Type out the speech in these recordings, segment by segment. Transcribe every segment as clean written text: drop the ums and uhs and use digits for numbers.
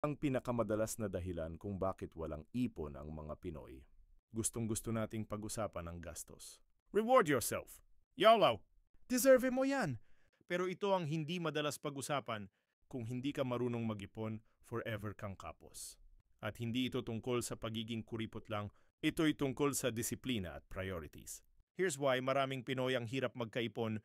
Ang pinakamadalas na dahilan kung bakit walang ipon ang mga Pinoy. Gustong-gusto nating pag-usapan ang gastos. Reward yourself. YOLO! Deserve mo yan. Pero ito ang hindi madalas pag-usapan kung hindi ka marunong mag-ipon, forever kang kapos. At hindi ito tungkol sa pagiging kuripot lang, ito'y tungkol sa disiplina at priorities. Here's why maraming Pinoy ang hirap magkaipon.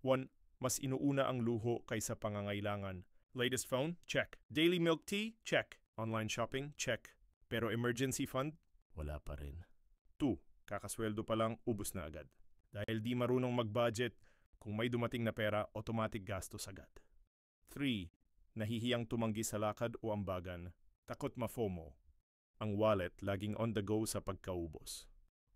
1. Mas inuuna ang luho kaysa pangangailangan. Latest phone? Check. Daily milk tea? Check. Online shopping? Check. Pero emergency fund? Wala pa rin. 2. Kakasweldo pa lang, ubos na agad. Dahil di marunong mag-budget, kung may dumating na pera, automatic gastos agad. 3. Nahihiyang tumanggi sa lakad o ambagan. Takot ma-FOMO. Ang wallet laging on the go sa pagkaubos.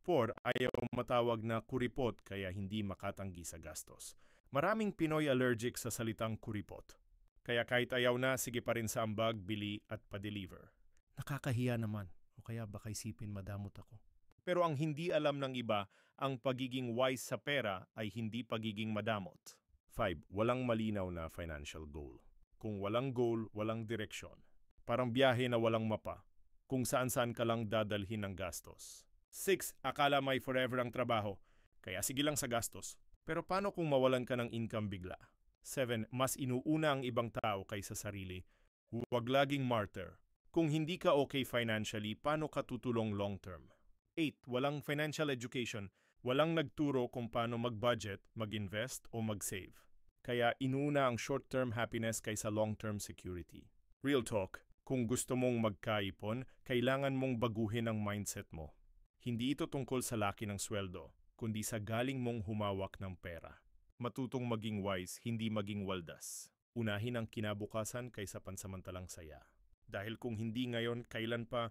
4. Ayaw matawag na kuripot kaya hindi makatanggi sa gastos. Maraming Pinoy allergic sa salitang kuripot. Kaya kahit ayaw na, sige pa rin sa ambag, bili at pa-deliver. Nakakahiya naman, o kaya baka isipin madamot ako. Pero ang hindi alam ng iba, ang pagiging wise sa pera ay hindi pagiging madamot. 5. Walang malinaw na financial goal. Kung walang goal, walang direksyon. Parang biyahe na walang mapa, kung saan-saan ka lang dadalhin ng gastos. 6. Akala may forever ang trabaho, kaya sige lang sa gastos. Pero paano kung mawalan ka ng income bigla? 7. Mas inuuna ang ibang tao kaysa sarili. Huwag laging martyr. Kung hindi ka okay financially, paano ka tutulong long term? 8. Walang financial education. Walang nagturo kung paano mag-budget, mag-invest o mag-save. Kaya inuuna ang short-term happiness kaysa long-term security. Real talk, kung gusto mong magkaipon, kailangan mong baguhin ang mindset mo. Hindi ito tungkol sa laki ng sweldo, kundi sa galing mong humawak ng pera. Matutong maging wise, hindi maging waldas. Unahin ang kinabukasan kaysa pansamantalang saya. Dahil kung hindi ngayon, kailan pa